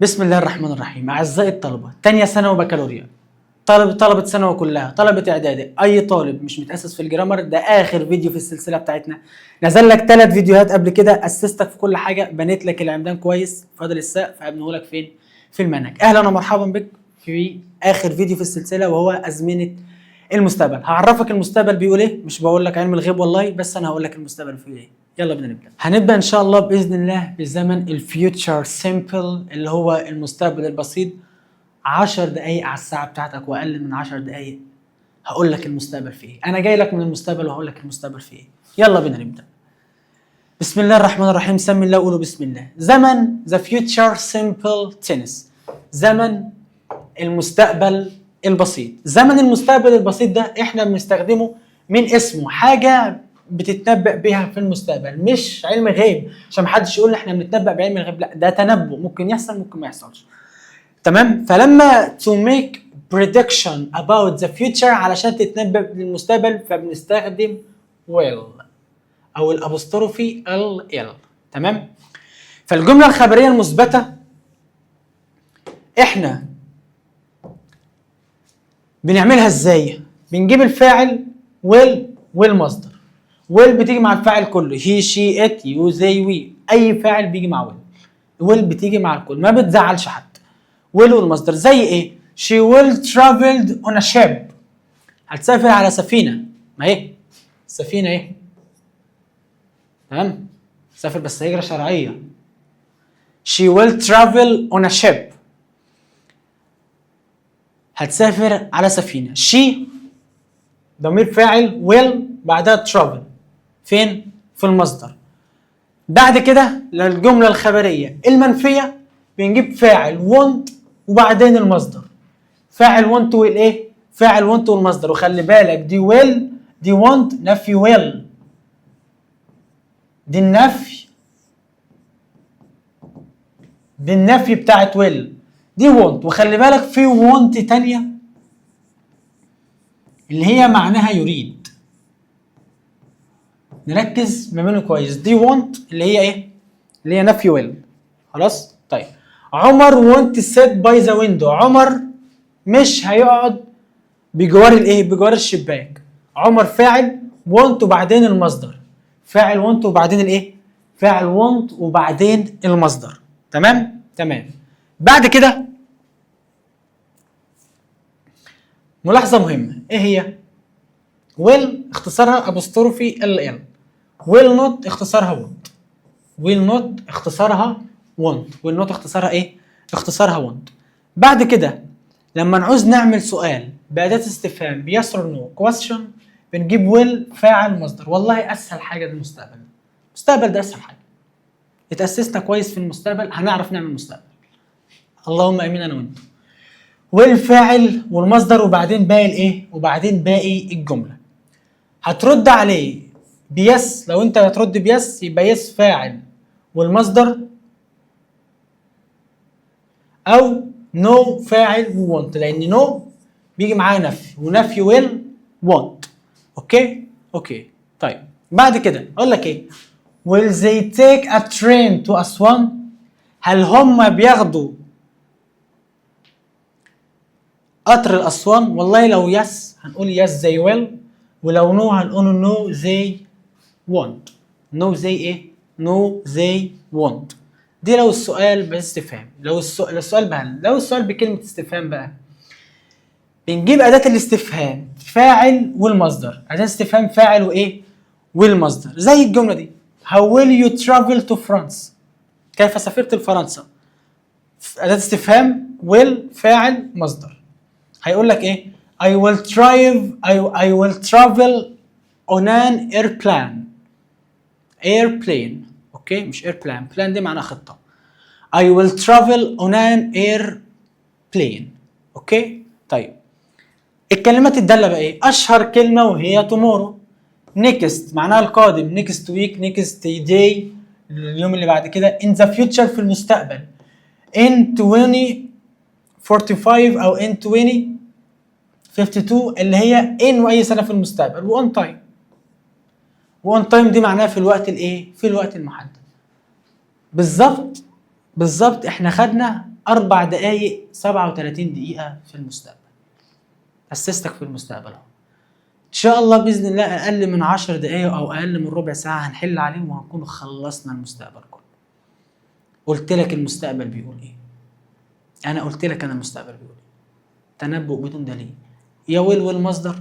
بسم الله الرحمن الرحيم. أعزائي الطلبة تانية ثانوي وبكالوريا، طلبة ثانوي كلها، طلبة إعدادي، أي طالب مش متأسس في الجرامر، ده آخر فيديو في السلسلة بتاعتنا. نزل لك 3 فيديوهات قبل كده، أسستك في كل حاجة، بنيت لك العمدان كويس، فاضل السقف هبنيه لك فين؟ في المنهج. أهلا ومرحبا بك في آخر فيديو في السلسلة وهو أزمنة المستقبل. هعرفك المستقبل بيقول إيه، مش بقول لك علم الغيب والله، بس أنا هقول لك المستقبل بيقول إيه. يلا بينا نبدا. هنبدا ان شاء الله باذن الله بزمن الفيوتشر سيمبل اللي هو المستقبل البسيط. 10 دقائق على الساعه بتاعتك واقل من 10 دقائق هقول لك المستقبل فيه ايه. انا جاي لك من المستقبل وهقول لك المستقبل فيه ايه. يلا بينا نبدا. بسم الله الرحمن الرحيم. سمي الله وقولوا بسم الله. زمن ذا فيوتشر سيمبل تنس، زمن المستقبل البسيط. زمن المستقبل البسيط ده احنا بنستخدمه من اسمه، حاجه بتتنبأ بها في المستقبل، مش علم غيب عشان محدش يقول احنا بنتنبأ بعلم الغيب، لا ده تنبؤ، ممكن يحصل ممكن ما يحصلش. تمام؟ فلما to make prediction about the future علشان تتنبأ بالمستقبل فبنستخدم will او الابوستروفي ال. تمام؟ فالجمله الخبريه المثبته احنا بنعملها ازاي؟ بنجيب الفاعل will والمصدر. will بتيجي مع الفاعل كله، he she it you they we، اي فاعل بيجي مع will بتيجي مع الكل، ما بتزعلش حد. will والمصدر زي ايه؟ she will traveled on a ship، هتسافر على سفينه، ما ايه السفينه ايه؟ تمام؟ تسافر بس هجره شرعيه. she will travel on a ship، هتسافر على سفينه. she ضمير فاعل، will بعدها travel فين؟ في المصدر. بعد كده للجملة الخبرية المنفية بنجيب فاعل want وبعدين المصدر. فاعل want والايه؟ فاعل want والمصدر. وخلي بالك دي will دي want نفي will، دي النفي بتاعت will دي want. وخلي بالك في want تانية اللي هي معناها يريد، نركز ما بينه كويس. دي want اللي هي ايه؟ اللي هي نفي will. خلاص؟ طيب عمر won't sit by the window، عمر مش هيقعد بجوار الايه؟ بجوار الشباك. عمر فاعل want وبعدين المصدر، فاعل want وبعدين الايه؟ فاعل want وبعدين المصدر. تمام؟ تمام. بعد كده ملاحظة مهمة، ايه هي؟ will اختصارها ابوستروفي ال، will not اختصارها want، will not اختصارها want، will not اختصارها ايه؟ اختصارها want. بعد كده لما نعوز نعمل سؤال بأداة استفهام yes or no question بنجيب will فاعل مصدر. والله اسهل حاجة المستقبل، المستقبل ده اسهل حاجة. اتأسسنا كويس في المستقبل هنعرف نعمل مستقبل، اللهم امين انا وانتم. will فاعل والمصدر وبعدين باقي الايه؟ وبعدين باقي الجملة. هترد عليه بيس، لو انت هترد بيس يبقى يس فاعل والمصدر، او نو فاعل وونت، لان نو بيجي معاه نفي ونفي ويل وونت. اوكي. طيب بعد كده اقول لك ايه؟ will they take a train to أسوان؟ هل هم بياخدوا قطر الأسوان؟ والله لو يس هنقول يس they will، ولو نو هنقول نو they won't. نو زي ايه؟ نو they won't. دي لو السؤال باستفهام، لو السؤال بهل. لو السؤال بكلمة استفهام بقى بنجيب أداة الاستفهام فاعل والمصدر، أداة استفهام فاعل وإيه؟ والمصدر. زي الجملة دي How will you travel to France؟ كيف سافرت لفرنسا؟ أداة استفهام will فاعل مصدر. هيقول لك إيه؟ I will travel on an airplane. اوكي مش airplane، plan دي معناها خطة. I will travel on an airplane. اوكي طيب الكلمات الدالة بقى ايه؟ اشهر كلمة وهي tomorrow. next معناها القادم، next week next day اليوم اللي بعد كده. in the future في المستقبل. in 2045 او in 2052 اللي هي in واي سنة في المستقبل. وon time، وon time دي معناها في الوقت الايه؟ في الوقت المحدد. بالظبط احنا خدنا 4 دقايق 37 دقيقة في المستقبل. أسستك في المستقبل اهو. ان شاء الله باذن الله اقل من 10 دقايق او اقل من ربع ساعه هنحل عليهم وهنكون خلصنا المستقبل كله. قلت لك المستقبل بيقول ايه؟ انا قلت لك انا المستقبل بيقول ايه؟ تنبؤ بدون دليل. يا ويل والمصدر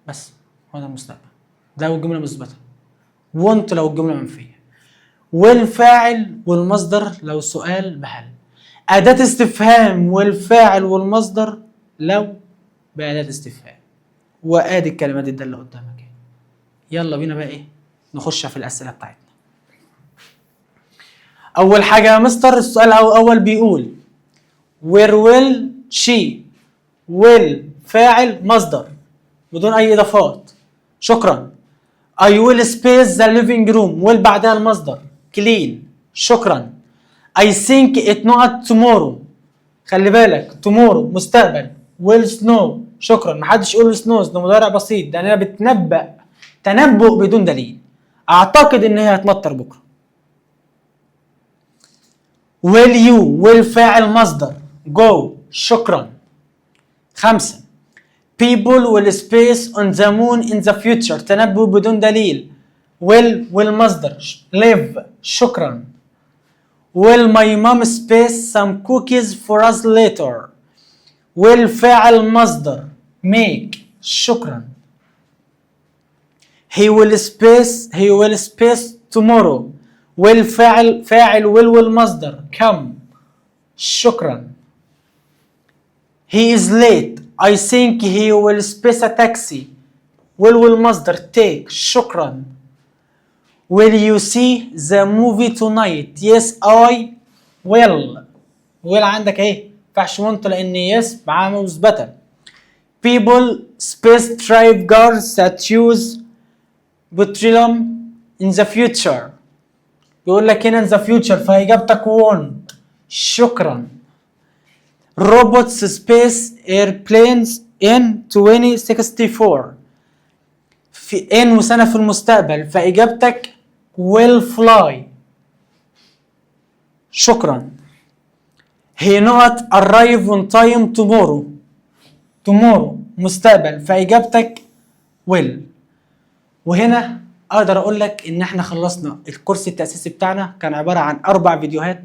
بس هو ده المستقبل. ده لو الجمله مثبته. وانت لو الجمله منفيه. والفاعل والمصدر لو سؤال بهل. اداه استفهام والفاعل والمصدر لو باداه استفهام. وادي الكلمات الداله قدامك. يلا بينا بقى ايه نخش في الاسئله بتاعتنا. اول حاجه يا مستر السؤال الاول بيقول where will she will فاعل مصدر بدون اي اضافات. شكرا. I will space the living room will بعدها المصدر clean. شكرا. I think it not tomorrow. خلي بالك tomorrow مستقبل will snow. شكرا. محدش يقول snows ده مضارع بسيط. ده انا بتنبأ تنبؤ بدون دليل. اعتقد ان هي هتمطر بكره. will you will فاعل مصدر go. شكرا. 5 people will space on the moon in the future تنبؤ بدون دليل. will مصدر live. شكرا. will my mom space some cookies for us later. will فاعل مصدر make. شكرا. he will space tomorrow. will فاعل will والمصدر come. شكرا. he is late. I think he will space a taxi. will والمصدر take. شكرا. will you see the movie tonight. yes I will. will عندك ايه ينفعش وانت لان yes معاها مثبته. people space drive cars that use petroleum in the future. بيقول لك هنا in the future فاجابتك won't. شكرا. robots space airplanes in 2064 في ان وسنه في المستقبل فاجابتك will fly. شكرا. he not arrive on time tomorrow مستقبل فاجابتك will. وهنا اقدر اقول لك ان احنا خلصنا الكورس التأسيسي بتاعنا. كان عبارة عن 4 فيديوهات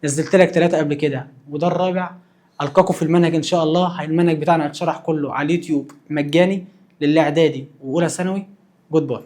نزلت لك 3 قبل كده وده الرابع. القاكم في المنهج ان شاء الله. المنهج بتاعنا هيتشرح كله على اليوتيوب مجاني للاعدادي واولى ثانوي. جود باي.